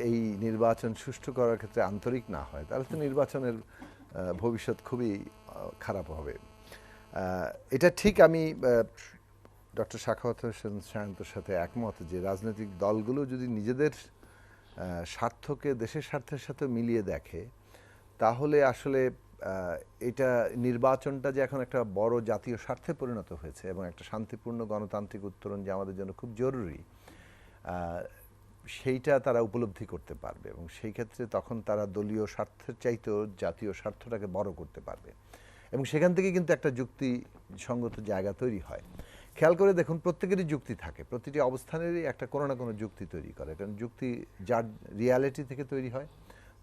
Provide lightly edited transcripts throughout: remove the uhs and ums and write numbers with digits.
এই নির্বাচন সুষ্ঠু করার ক্ষেত্রে আন্তরিক না হয়, তাহলে তো নির্বাচনের ভবিষ্যৎ খুবই খারাপ হবে। এটা ঠিক আমি ডক্টর সাখাওয়াত হোসেন সায়ন্তর সাথে একমত যে রাজনৈতিক দলগুলো যদি নিজেদের স্বার্থকে দেশের স্বার্থের সাথে মিলিয়ে দেখে, তাহলে আসলে এটা নির্বাচনটা যে এখন একটা বড় জাতীয় স্বার্থে পরিণত হয়েছে এবং একটা শান্তিপূর্ণ গণতান্ত্রিক উত্তরণ যে আমাদের জন্য খুব জরুরি, সেইটা তারা উপলব্ধি করতে পারবে এবং সেই ক্ষেত্রে তখন তারা দলীয় স্বার্থের চাইতেও জাতীয় স্বার্থটাকে বড় করতে পারবে এবং সেখান থেকে কিন্তু একটা যুক্তিসঙ্গত জায়গা তৈরি হয়। খেয়াল করে দেখুন, প্রত্যেকেরই যুক্তি থাকে, প্রতিটি অবস্থানেরই একটা কোনো না কোনো যুক্তি তৈরি করে, কারণ যুক্তি যার রিয়ালিটি থেকে তৈরি হয়,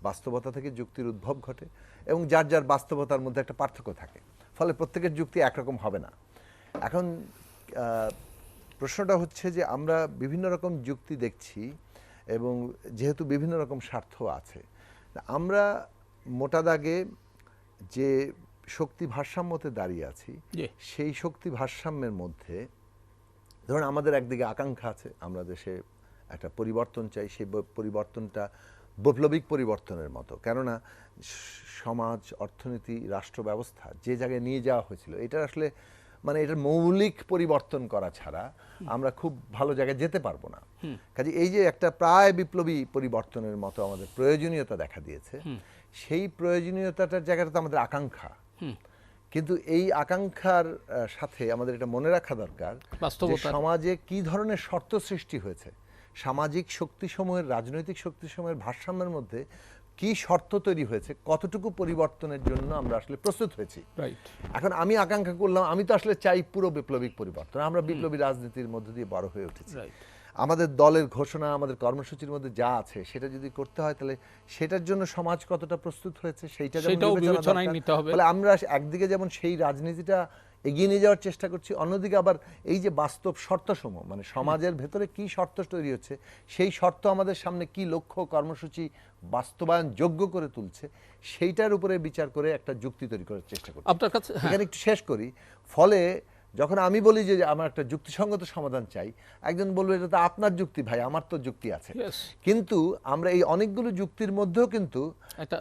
বাস্তবতা থেকে যুক্তির উদ্ভব ঘটে এবং যার যার বাস্তবতার মধ্যে একটা পার্থক্য থাকে, ফলে প্রত্যেকের যুক্তি একরকম হবে না। এখন প্রশ্নটা হচ্ছে যে আমরা বিভিন্ন রকম যুক্তি দেখছি এবং যেহেতু বিভিন্ন রকম স্বার্থ আছে, আমরা মোটা দাগে যে শক্তি ভারসাম্যতে দাঁড়িয়ে আছি, সেই শক্তি ভারসাম্যের মধ্যে ধরুন আমাদের একদিকে আকাঙ্ক্ষা আছে, আমরা দেশে একটা পরিবর্তন চাই, সেই পরিবর্তনটা বৈপ্লবিক পরিবর্তনের মতো, কেননা সমাজ, অর্থনীতি, রাষ্ট্র ব্যবস্থা যে জায়গায় নিয়ে যাওয়া হয়েছিল, এটা আসলে মানে এটার মৌলিক পরিবর্তন করা ছাড়া আমরা খুব ভালো জায়গায় যেতে পারবো না। কাজে এই যে একটা প্রায় বিপ্লবী পরিবর্তনের মতো আমাদের প্রয়োজনীয়তা দেখা দিয়েছে, সেই প্রয়োজনীয়তাটার জায়গাটা তো আমাদের আকাঙ্ক্ষা, কিন্তু এই আকাঙ্ক্ষার সাথে আমাদের এটা মনে রাখা দরকার যে সমাজে কি ধরনের শর্ত সৃষ্টি হয়েছে, সামাজিক শক্তিসমূহের, রাজনৈতিক শক্তিসমূহের ভারসাম্যের মধ্যে কি শর্ত তৈরি হয়েছে, কতটুকু পরিবর্তনের জন্য আমরা আসলে প্রস্তুত হয়েছি। এখন আমি আকাঙ্ক্ষা করলাম, আমি তো আসলে চাই পুরো বিপ্লবিক পরিবর্তন, আমরা বিপ্লবী রাজনীতির মধ্য দিয়ে বড় হয়ে উঠেছি, আমাদের দলের ঘোষণা, আমাদের কর্মসূচির মধ্যে যা আছে সেটা যদি করতে হয়, তাহলে সেটার জন্য সমাজ কতটা প্রস্তুত হয়েছে সেইটা বিবেচনায় নিতে হবে। ফলে আমরা একদিকে যেমন সেই রাজনীতিটা এগিয়ে নিয়ে যাওয়ার চেষ্টা করছি, অন্যদিকে আবার এই যে বাস্তব শর্তসমূহ, মানে সমাজের ভেতরে কি শর্ত তৈরি হচ্ছে, সেই শর্ত আমাদের সামনে কি লক্ষ্য কর্মসূচি বাস্তবায়ন যোগ্য করে তুলছে, সেইটার উপরে বিচার করে একটা যুক্তি তৈরি করার চেষ্টা করছি। আপনার কাছে এখানে একটু শেষ করি। ফলে যখন আমি বলি যে আমার একটা যুক্তিসঙ্গত সমাধান চাই, একজন বলবে এটা তো আপনার যুক্তি ভাই, আমার তো যুক্তি আছে, কিন্তু আমরা এই অনেকগুলো যুক্তির মধ্যেও কিন্তু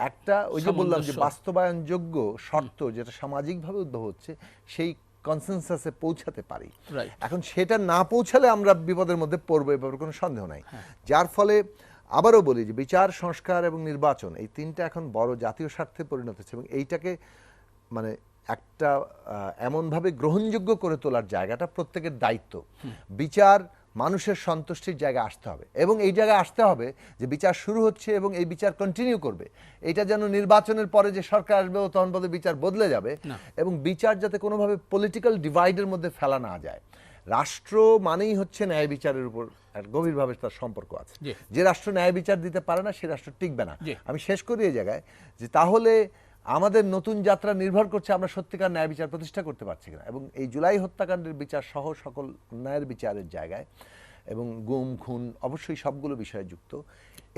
একটা ওই যে বললাম যে বাস্তবায়নযোগ্য শর্ত যেটা সামাজিকভাবে উদ্ভব হচ্ছে, সেই কনসেনসাসে পৌঁছাতে পারি। এখন সেটা না পৌঁছালে আমরা বিপদের মধ্যে পড়বো, এ ব্যাপারে কোনো সন্দেহ নাই। যার ফলে আবারও বলি যে বিচার, সংস্কার এবং নির্বাচন, এই তিনটা এখন বড় জাতীয় স্বার্থে পরিণত হচ্ছে এবং এইটাকে মানে একটা এমনভাবে গ্রহণযোগ্য করে তোলার জায়গাটা প্রত্যেকের দায়িত্ব। বিচার মানুষের সন্তুষ্টির জায়গায় আসতে হবে এবং এই জায়গায় আসতে হবে যে বিচার শুরু হচ্ছে এবং এই বিচার কন্টিনিউ করবে, এটা যেন নির্বাচনের পরে যে সরকার আসবে ও তখন পদে বিচার বদলে যাবে, এবং বিচার যাতে কোনোভাবে পলিটিক্যাল ডিভাইডের মধ্যে ফেলা না যায়। রাষ্ট্র মানেই হচ্ছে ন্যায় বিচারের উপর গভীরভাবে তার সম্পর্ক আছে। যে রাষ্ট্র ন্যায় বিচার দিতে পারে না, সে রাষ্ট্র টিকবে না। আমি শেষ করি এই জায়গায় যে তাহলে আমাদের নতুন যাত্রা নির্ভর করছে আমরা সত্যিকার ন্যায় বিচার প্রতিষ্ঠা করতে পারছি কিনা, এবং এই জুলাই হত্যাকাণ্ডের বিচার সহ সকল ন্যায়ের বিচারের জায়গায় এবং গুম খুন অবশ্যই সবগুলো বিষয়ে যুক্ত,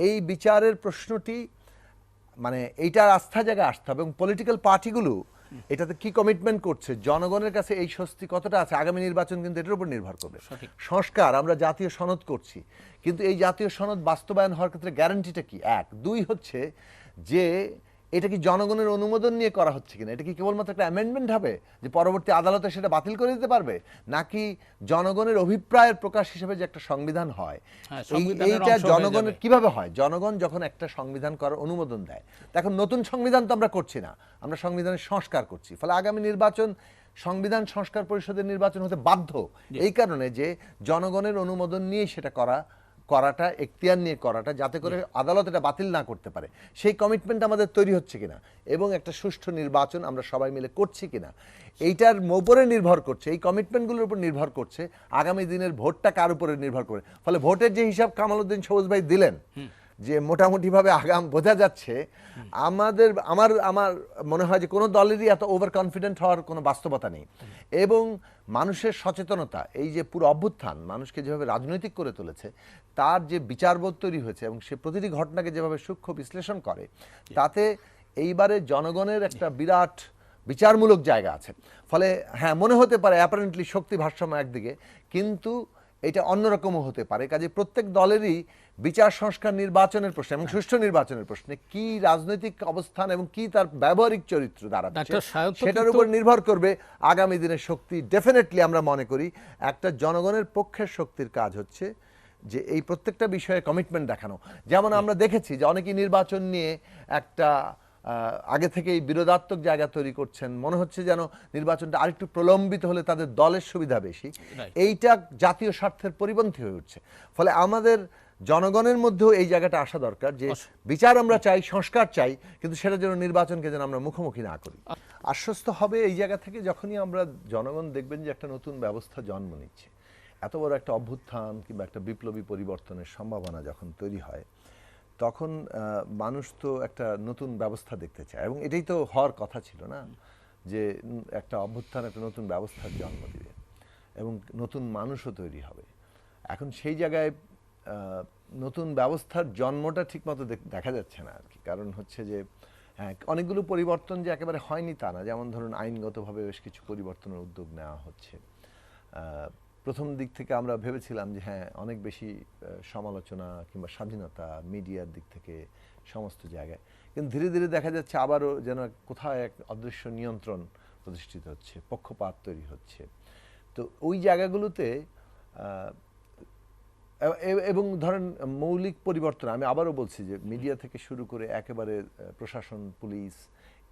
এই বিচারের প্রশ্নটি মানে এইটার আস্থা জায়গায় আসতে হবে এবং পলিটিক্যাল পার্টিগুলো এটাতে কি কমিটমেন্ট করছে, জনগণের কাছে এই স্বস্তি কতটা আছে, আগামী নির্বাচন কিন্তু এটার উপর নির্ভর করবে। সংস্কার আমরা জাতীয় সনদ করছি, কিন্তু এই জাতীয় সনদ বাস্তবায়ন হওয়ার ক্ষেত্রে গ্যারান্টিটা কি? এক, দুই হচ্ছে যে এটা কি জনগণের অনুমোদন নিয়ে করা হচ্ছে কিনা, এটা কি কেবলমাত্র একটা অ্যামেন্ডমেন্ট হবে যে পরবর্তী আদালতে সেটা বাতিল করে দিতে পারবে, নাকি জনগণের অভিপ্রায়ের প্রকাশ হিসেবে যে একটা সংবিধান হয়, এইটা জনগণের কিভাবে হয়? জনগণ যখন একটা সংবিধান করার অনুমোদন দেয়, এখন নতুন সংবিধান তো আমরা করছি না, আমরা সংবিধানের সংস্কার করছি, ফলে আগামী নির্বাচন সংবিধান সংস্কার পরিষদের নির্বাচন হতে বাধ্য, এই কারণে যে জনগণের অনুমোদন নিয়ে সেটা করাটা, এখতিয়ার নিয়ে করাটা, যাতে করে আদালত এটা বাতিল না করতে পারে, সেই কমিটমেন্ট আমাদের তৈরি হচ্ছে কিনা এবং একটা সুষ্ঠু নির্বাচন আমরা সবাই মিলে করছি কিনা, এইটার উপরে নির্ভর করছে, এই কমিটমেন্টগুলোর উপর নির্ভর করছে আগামী দিনের ভোটটা কার উপরে নির্ভর করে। ফলে ভোটের যে হিসাব কামালউদ্দিন সবুজ ভাই দিলেন, যে মোটামুটিভাবে আগাম বোঝা যাচ্ছে, আমার মনে হয় যে কোনো দলেরই এত ওভার কনফিডেন্ট হওয়ার কোনো বাস্তবতা নেই, এবং মানুষের সচেতনতা, এই যে পুরো অভ্যুত্থান মানুষকে যেভাবে রাজনৈতিক করে তুলেছে, তার যে বিচারবোধ তৈরি হয়েছে এবং সে প্রতিটি ঘটনাকে যেভাবে সূক্ষ্ম বিশ্লেষণ করে, তাতে এইবারে জনগণের একটা বিরাট বিচারমূলক জায়গা আছে। ফলে হ্যাঁ, মনে হতে পারে অ্যাপারেন্টলি শক্তি ভারসাম্য একদিকে, কিন্তু এটা অন্যরকমও হতে পারে। কাজে প্রত্যেক দলেরই বিচার সংস্কার নির্বাচনের প্রশ্নে এবং সুষ্ঠু নির্বাচনের প্রশ্নে কি রাজনৈতিক অবস্থান এবং কি তার ব্যবহারিক চরিত্র দাঁড়াচ্ছে সেটার উপর নির্ভর করবে আগামী দিনের শক্তি। ডেফিনেটলি আমরা মনে করি একটা জনগণের পক্ষের শক্তির কাজ হচ্ছে যে এই প্রত্যেকটা বিষয়ে কমিটমেন্ট দেখানো। যেমন আমরা দেখেছি যে অনেকেই নির্বাচন নিয়ে একটা আগে থেকেই বিরোধাত্মক জায়গা তৈরি করছেন, মনে হচ্ছে যেন নির্বাচনটা আরেকটু প্রলম্বিত হলে তাদের দলের সুবিধা বেশি। এইটা জাতীয় স্বার্থের পরিপন্থী হয়ে উঠছে। ফলে আমাদের জনগণের মধ্যেও এই জায়গাটা আসা দরকার যে বিচার আমরা চাই, সংস্কার চাই, কিন্তু সেটা যেন নির্বাচনকে যেন আমরা মুখোমুখি না করি। আশ্বস্ত হবে এই জায়গা থেকে যখনই আমরা জনগণ দেখবেন যে একটা নতুন ব্যবস্থা জন্ম নিচ্ছে, এত বড় একটা অভ্যুত্থান কিংবা একটা বিপ্লবী পরিবর্তনের সম্ভাবনা যখন তৈরি হয়, তখন মানুষ তো একটা নতুন ব্যবস্থা দেখতে চায় এবং এটাই তো হওয়ার কথা ছিল না, যে একটা অভ্যুত্থান একটা নতুন ব্যবস্থার জন্ম দিবে এবং নতুন মানুষও তৈরি হবে। এখন সেই জায়গায় নতুন ব্যবস্থার জন্মটা ঠিকমতো দেখা যাচ্ছে না আর কি। কারণ হচ্ছে যে হ্যাঁ, অনেকগুলো পরিবর্তন যে একেবারে হয়নি তা না। যেমন ধরুন আইনগতভাবে বেশ কিছু পরিবর্তনের উদ্যোগ নেওয়া হচ্ছে। প্রথম দিক থেকে আমরা ভেবেছিলাম যে হ্যাঁ, অনেক বেশি সমালোচনা কিংবা স্বাধীনতা মিডিয়ার দিক থেকে সমস্ত জায়গায়, কিন্তু ধীরে ধীরে দেখা যাচ্ছে আবারও যেন কোথাও এক অদৃশ্য নিয়ন্ত্রণ প্রতিষ্ঠিত হচ্ছে, পক্ষপাত তৈরি হচ্ছে। তো ওই জায়গাগুলোতে এবং ধরেন মৌলিক পরিবর্তন, আমি আবারও বলছি যে মিডিয়া থেকে শুরু করে একেবারে প্রশাসন, পুলিশ,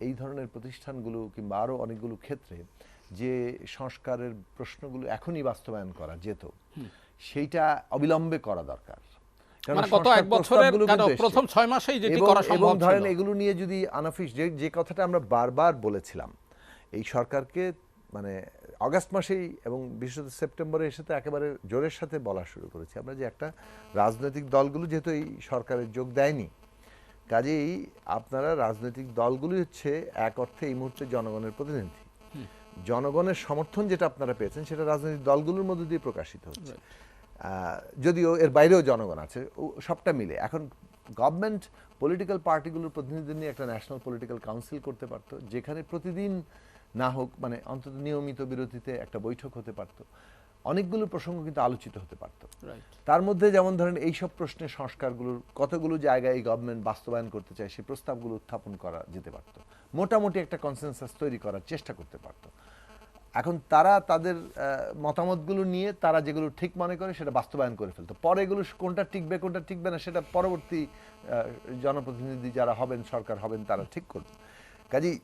এই ধরনের প্রতিষ্ঠানগুলো কিংবা আরও অনেকগুলো ক্ষেত্রে যে সংস্কারের প্রশ্নগুলো এখনই বাস্তবায়ন করা যেত, সেইটা অবিলম্বে করা দরকার। এবং ধরেন এগুলো নিয়ে যদি আনাফিস, যে কথাটা আমরা বারবার বলেছিলাম এই সরকারকে, মানে আগস্ট মাসেই এবং বিশেষত সেপ্টেম্বরে এসে তো একেবারে জোরের সাথে বলা শুরু করেছি আমরা যে একটা রাজনৈতিক দলগুলো যেহেতু এই সরকারের যোগ দেয়নি, কাজেই আপনারা রাজনৈতিক দলগুলি হচ্ছে এক অর্থে এই মুহূর্তে জনগণের প্রতিনিধি। জনগণের সমর্থন যেটা আপনারা পেয়েছেন সেটা রাজনৈতিক দলগুলোর মধ্যে দিয়ে প্রকাশিত হচ্ছে, যদিও এর বাইরেও জনগণ আছে, সবটা মিলে। এখন গভর্নমেন্ট পলিটিক্যাল পার্টিগুলোর প্রতিনিধি নিয়ে একটা ন্যাশনাল পলিটিক্যাল কাউন্সিল করতে পারতো, যেখানে প্রতিদিন না হোক মানে অন্তত নিয়মিত বিরতিতে একটা বৈঠক হতে পারতো, অনেকগুলো প্রসঙ্গ কিন্তু আলোচিত হতে পারতো। তার মধ্যে যেমন ধরেন এইসব প্রশ্নের সংস্কারগুলোর কতগুলো জায়গায় এই গভর্নমেন্ট বাস্তবায়ন করতে চায় সেই প্রস্তাবগুলো উত্থাপন করা যেতে পারত, মোটামুটি একটা কনসেনসাস তৈরি করার চেষ্টা করতে পারত। এখন তারা তাদের মতামতগুলো নিয়ে তারা যেগুলো ঠিক মনে করে সেটা বাস্তবায়ন করে ফেলতো, পরে এগুলো কোনটা টিকবে কোনটা টিকবে না সেটা পরবর্তী জনপ্রতিনিধি যারা হবেন, সরকার হবেন, তারা ঠিক করবে। কাজেই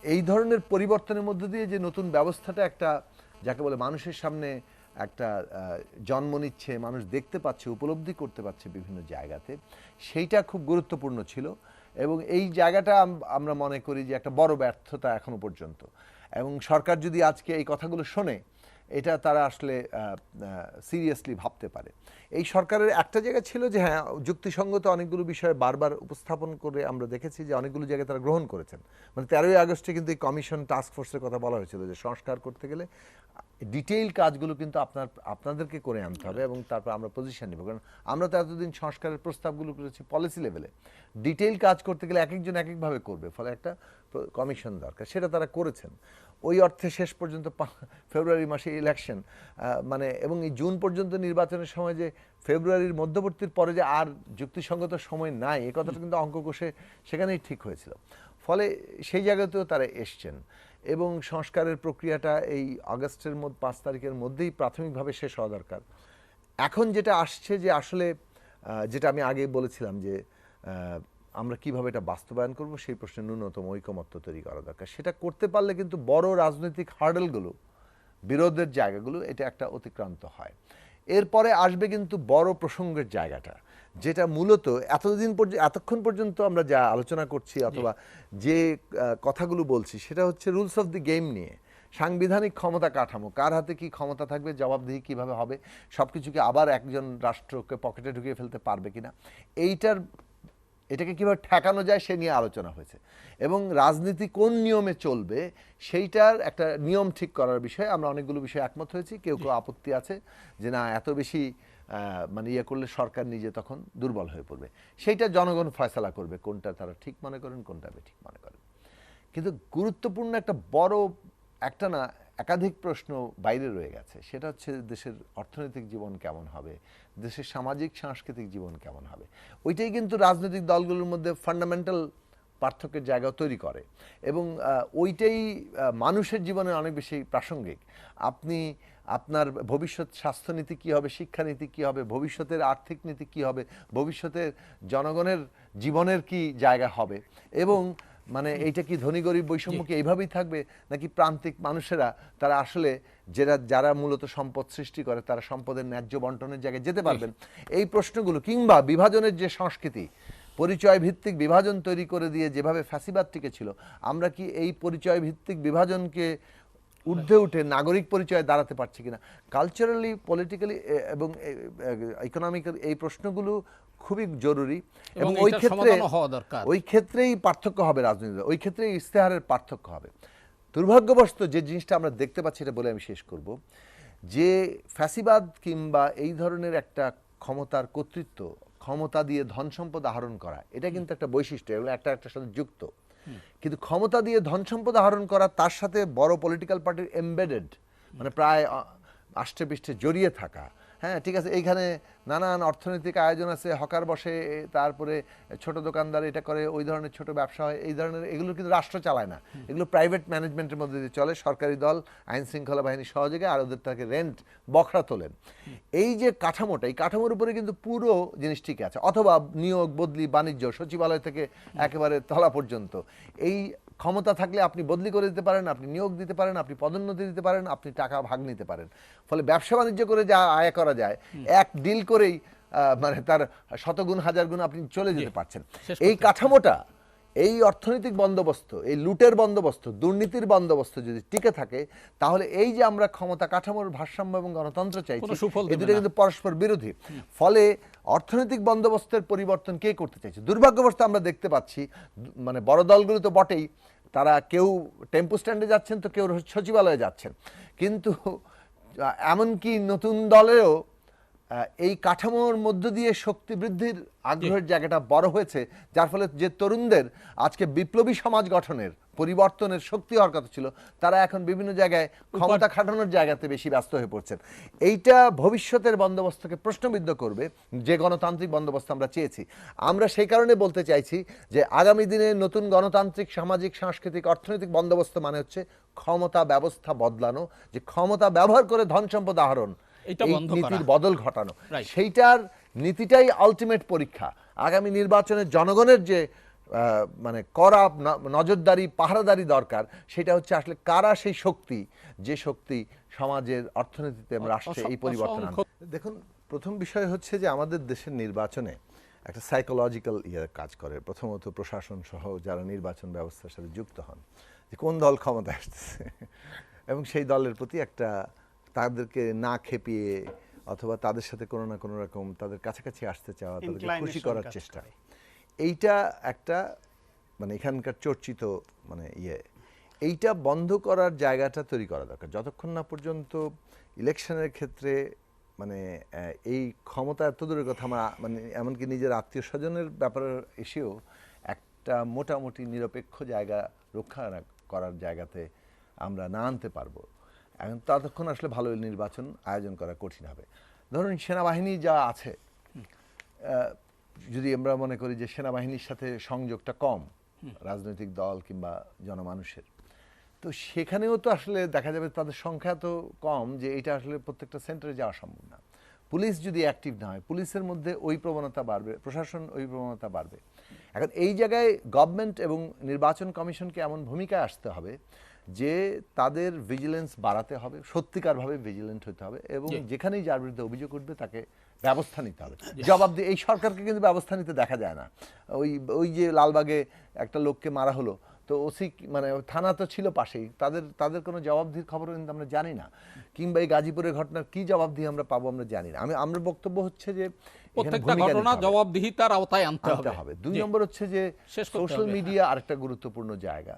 এই ধরনের পরিবর্তনের মধ্যে দিয়ে যে নতুন ব্যবস্থাটা একটা যাকে বলে মানুষের সামনে একটা জন্ম নিচ্ছে, মানুষ দেখতে পাচ্ছে, উপলব্ধি করতে পারছে বিভিন্ন জায়গাতে, সেইটা খুব গুরুত্বপূর্ণ ছিল। এবং এই জায়গাটা আমরা মনে করি যে একটা বড় ব্যর্থতা এখনো পর্যন্ত। এবং সরকার যদি আজকে এই কথাগুলো শোনে, এটা তারা আসলে সিরিয়াসলি ভাবতে পারে। এই সরকারের একটা জায়গা ছিল যে হ্যাঁ, যুক্তিসঙ্গত অনেকগুলো বিষয় বারবার উপস্থাপন করে আমরা দেখেছি যে অনেকগুলো জায়গায় তারা গ্রহণ করেছেন। মানে 13ই আগস্টে কিন্তু এই কমিশন টাস্ক ফোর্সের কথা বলা হয়েছিল যে সংস্কার করতে গেলে ডিটেইল কাজগুলো কিন্তু আপনাদেরকে করে আনতে হবে এবং তারপর আমরা পজিশন নেব। কারণ আমরা তো এতদিন সংস্কারের প্রস্তাবগুলো করেছি পলিসি লেভেলে, ডিটেইল কাজ করতে গেলে এক একজন এক একভাবে করবে, ফলে একটা কমিশন দরকার, সেটা তারা করেছেন। ওই অর্থে শেষ পর্যন্ত ফেব্রুয়ারি মাসে ইলেকশন, মানে এবং এই জুন পর্যন্ত নির্বাচনের সময় যে ফেব্রুয়ারির মধ্যবর্তীর পরে যে আর যুক্তিসঙ্গত সময় নাই, এ কথাটা কিন্তু অঙ্ক কষে সেখানেই ঠিক হয়েছিল। ফলে সেই জায়গাতেও তারা এসছেন এবং সংস্কারের প্রক্রিয়াটা এই আগস্টের 5 তারিখের মধ্যেই প্রাথমিকভাবে শেষ হওয়া দরকার। এখন যেটা আসছে যে আসলে যেটা আমি আগে বলেছিলাম যে আমরা কিভাবে এটা বাস্তবায়ন করব সেই প্রশ্নে ন্যূনতম ঐকমত্য তৈরি করা দরকার। সেটা করতে পারলে কিন্তু বড় রাজনৈতিক হার্ডেলগুলো, বিরোধের জায়গাগুলো এটা একটা অতিক্রান্ত হয়। এরপরে আসবে কিন্তু বড় প্রসঙ্গের জায়গাটা, যেটা মূলত এতক্ষণ পর্যন্ত আমরা যা আলোচনা করছি অথবা যে কথাগুলো বলছি সেটা হচ্ছে রুলস অফ দি গেম নিয়ে। সাংবিধানিক ক্ষমতা কাঠামো, কার হাতে কি ক্ষমতা থাকবে, জবাবদিহি কিভাবে হবে, সবকিছুকে আবার একজন রাষ্ট্রকে পকেটে ঢুকিয়ে ফেলতে পারবে কিনা, এটাকে কিভাবে ঠেকানো যায় সে নিয়ে আলোচনা হয়েছে। এবং রাজনীতি কোন নিয়মে চলবে সেইটার একটা নিয়ম ঠিক করার বিষয়ে আমরা অনেকগুলো বিষয়ে একমত হয়েছি। কেউ কেউ আপত্তি আছে যে না, এত বেশি মানে ইয়ে করলে সরকার নিজে তখন দুর্বল হয়ে পড়বে। সেইটা জনগণ ফয়সালা করবে কোনটা তারা ঠিক মনে করেন, কোনটা বেঠিক মনে করেন। কিন্তু গুরুত্বপূর্ণ একটা বড় একটা না একাধিক প্রশ্ন বাইরে রয়ে গেছে, সেটা হচ্ছে দেশের অর্থনৈতিক জীবন কেমন হবে, দেশের সামাজিক সাংস্কৃতিক জীবন কেমন হবে। ওইটাই কিন্তু রাজনৈতিক দলগুলোর মধ্যে ফান্ডামেন্টাল পার্থক্যের জায়গা তৈরি করে, এবং ওইটাই মানুষের জীবনে অনেক বেশি প্রাসঙ্গিক। আপনি আপনার ভবিষ্যৎ স্বাস্থ্যনীতি কী হবে, শিক্ষানীতি কী হবে, ভবিষ্যতের আর্থিক নীতি কী হবে, ভবিষ্যতের জনগণের জীবনের কি জায়গা হবে, এবং মানে এইটা কি ধনী গরিব বৈষম্য কি এইভাবেই থাকবে, নাকি প্রান্তিক মানুষেরা তারা আসলে যারা মূলত সম্পদ সৃষ্টি করে তারা সম্পদের ন্যায্য বন্টনের জায়গায় যেতে পারবেন। এই প্রশ্নগুলো, কিংবা বিভাজনের যে সংস্কৃতি, পরিচয় ভিত্তিক বিভাজন তৈরি করে দিয়ে যেভাবে ফ্যাসিবাদ টিকেছিল, আমরা কি এই পরিচয় ভিত্তিক বিভাজনকে ঊর্ধ্বে উঠে নাগরিক পরিচয়ে দাঁড়াতে পারছি কিনা? কালচারালি, পলিটিক্যালি এবং ইকোনমিক্যালি এই প্রশ্নগুলো খুবই জরুরি, এবং ওই ক্ষেত্রেই পার্থক্য হবে রাজনীতিতে, ওই ক্ষেত্রেই ইশতেহারের পার্থক্য হবে। দুর্ভাগ্যবশত যে জিনিসটা আমরা দেখতে পাচ্ছি, এটা বলে আমি শেষ করব, যে ফ্যাসিবাদ কিংবা এই ধরনের একটা ক্ষমতার কর্তৃত্ব, ক্ষমতা দিয়ে ধন সম্পদ আহরণ করা, এটা কিন্তু একটা বৈশিষ্ট্য, এগুলো একটা একটার সাথে যুক্ত। কিন্তু ক্ষমতা দিয়ে ধন সম্পদ আহরণ করা, তার সাথে বড় পলিটিক্যাল পার্টির এমবেডেড, মানে প্রায় আষ্টে পৃষ্ঠে জড়িয়ে থাকা। হ্যাঁ, ঠিক আছে, এইখানে নানান অর্থনৈতিক আয়োজন আছে, হকার বসে, তারপরে ছোট দোকানদার এটা করে, ওই ধরনের ছোট ব্যবসা হয়, এই ধরনের, এগুলো কিন্তু রাষ্ট্র চালায় না, এগুলো প্রাইভেট ম্যানেজমেন্টের মধ্যে দিয়ে চলে। সরকারি দল, আইন শৃঙ্খলা বাহিনীর সহযোগে আর ওদের তাকে রেন্ট বখরা তোলেন। এই যে কাঠামোটা, এই কাঠামোর উপরে কিন্তু পুরো জিনিস ঠিক আছে। অথবা নিয়োগ, বদলি, বাণিজ্য, সচিবালয় থেকে একেবারে তলা পর্যন্ত এই ক্ষমতা থাকলে আপনি বদলি করে দিতে পারেন, আপনি নিয়োগ দিতে পারেন, আপনি পদোন্নতি দিতে পারেন, আপনি টাকা ভাগ নিতে পারেন। ফলে ব্যবসা বাণিজ্য করে যা আয় করা যায়, এক ডিল করেই মানে তার শতগুণ হাজার গুণ আপনি চলে যেতে পারছেন। এই কাঠামোটা, এই অর্থনৈতিক বন্দোবস্ত, এই লুটের বন্দোবস্ত, দুর্নীতির বন্দোবস্ত যদি টিকে থাকে, তাহলে এই যে আমরা ক্ষমতা কাঠামোর ভারসাম্য এবং গণতন্ত্র চাইছি, এই দুটো কিন্তু পরস্পর বিরোধী। ফলে অর্থনৈতিক বন্দোবস্তের পরিবর্তন কে করতে চাইছে? দুর্ভাগ্যবশত আমরা দেখতে পাচ্ছি, মানে বড় দলগুলো তো বটেই, তারা কেউ টেম্পো স্ট্যান্ডে যাচ্ছেন, তো কেউ সচিবালয়ে যাচ্ছেন, কিন্তু এমনকি নতুন দলেও এই কাঠামোর মধ্য দিয়ে শক্তি বৃদ্ধির আগ্রহের জায়গাটা বড় হয়েছে, যার ফলে যে তরুণদের আজকে বিপ্লবী সমাজ গঠনের, পরিবর্তনের শক্তি হওয়ার কথা ছিল, তারা এখন বিভিন্ন জায়গায় ক্ষমতা খাটানোর জায়গাতে বেশি ব্যস্ত হয়ে পড়ছেন। এইটা ভবিষ্যতের বন্দোবস্তকে প্রশ্নবিদ্ধ করবে, যে গণতান্ত্রিক বন্দোবস্ত আমরা চেয়েছি। আমরা সেই কারণে বলতে চাইছি যে আগামী দিনে নতুন গণতান্ত্রিক, সামাজিক, সাংস্কৃতিক, অর্থনৈতিক বন্দোবস্ত মানে হচ্ছে ক্ষমতা ব্যবস্থা বদলানো, যে ক্ষমতা ব্যবহার করে ধন সম্পদ আহরণ, নীতির বদল ঘটানো, সেইটার নীতিটাই আলটিমেট পরীক্ষা। আগামী নির্বাচনে জনগণের যে মানে কড়া নজরদারি, পাহারাদারি দরকার, সেটা হচ্ছে আসলে কারা সেই শক্তি, যে শক্তি সমাজের, অর্থনীতিতে, রাষ্ট্রে এই পরিবর্তন আনবে। দেখুন, প্রথম বিষয় হচ্ছে যে আমাদের দেশের নির্বাচনে একটা সাইকোলজিক্যাল কাজ করে। প্রথমত প্রশাসন সহ যারা নির্বাচন ব্যবস্থার সাথে যুক্ত হন, যে কোন দল ক্ষমতায় আসতেছে, এবং সেই দলের প্রতি একটা, তাদেরকে না খেপিয়ে অথবা তাদের সাথে কোনো না কোনো রকম তাদের কাছাকাছি আসতে চাওয়া, তাদেরকে খুশি করার চেষ্টা, এইটা একটা মানে এখানকার চর্চিত মানে এইটা বন্ধ করার জায়গাটা তৈরি করা দরকার। যতক্ষণ না পর্যন্ত ইলেকশনের ক্ষেত্রে মানে এই ক্ষমতা, এত দূরের কথা, মানে এমনকি নিজের আত্মীয় স্বজনের ব্যাপারে এসেও একটা মোটামুটি নিরপেক্ষ জায়গা রক্ষা করার জায়গাতে আমরা না আনতে পারবো, এখন ততক্ষণ আসলে ভালো নির্বাচন আয়োজন করা কঠিন হবে। ধরুন, সেনাবাহিনী যা আছে, যদি আমরা মনে করি যে সেনাবাহিনীর সাথে সংযোগটা কম রাজনৈতিক দল কিংবা জনমানুষের, তো সেখানেও তো আসলে দেখা যাবে তাদের সংখ্যা তো কম, যে এটা আসলে প্রত্যেকটা সেন্টারে যাওয়া সম্ভব না। পুলিশ যদি অ্যাক্টিভ না হয়, পুলিশের মধ্যে ওই প্রবণতা বাড়বে, প্রশাসন ওই প্রবণতা বাড়বে। এখন এই জায়গায় গভর্নমেন্ট এবং নির্বাচন কমিশনকে এমন ভূমিকায় আসতে হবে যে তাদের ভিজিলেন্স বাড়াতে হবে, সত্যিকারভাবে ভিজিলেন্ট হতে হবে, এবং যেখানেই যার বিরুদ্ধে অভিযোগ উঠবে তাকে ব্যবস্থা নিতে হবে, জবাব দিয়ে। এই সরকারকে কিন্তু ব্যবস্থা নিতে দেখা যায় না। ওই যে লালবাগে একটা লোককে মারা হলো, তো ওসি মানে থানা তো ছিল পাশেই, তাদের কোনো জবাবদিহির খবর কিন্তু আমরা জানি না, কিংবা এই গাজীপুরের ঘটনার কি জবাবদিহি আমরা পাবো আমরা জানি না। আমরা বক্তব্য হচ্ছে যে প্রত্যেকটা ঘটনা জবাবদিহিতার আওতায় আনতে হবে। দুই নম্বর হচ্ছে যে সোশ্যাল মিডিয়া আরেকটা গুরুত্বপূর্ণ জায়গা,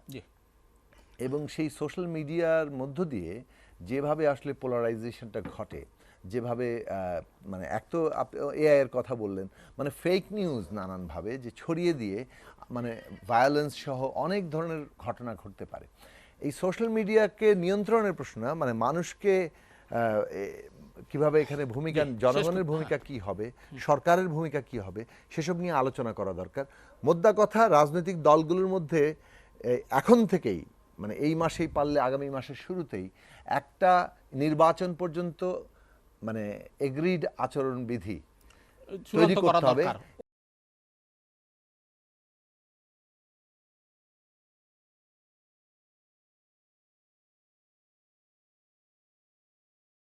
এবং সেই সোশ্যাল মিডিয়ার মধ্য দিয়ে যেভাবে আসলে পোলারাইজেশনটা ঘটে, যেভাবে মানে এক তো এআই এর কথা বললেন, মানে ফেক নিউজ নানানভাবে যে ছড়িয়ে দিয়ে মানে ভায়োলেন্স সহ অনেক ধরনের ঘটনা ঘটতে পারে। এই সোশ্যাল মিডিয়াকে নিয়ন্ত্রণের প্রশ্ন না, মানে মানুষকে কিভাবে এখানে ভূমিকা, জনগণের ভূমিকা কি হবে, সরকারের ভূমিকা কি হবে, সেসব নিয়ে আলোচনা করা দরকার। মোদ্দা কথা, রাজনৈতিক দলগুলোর মধ্যে এখন থেকেই, মানে এই মাসেই পারলে আগামী মাসের শুরুতেই একটা নির্বাচন পর্যন্ত মানে এগ্রিড আচরণবিধি তৈরি করতে হবে।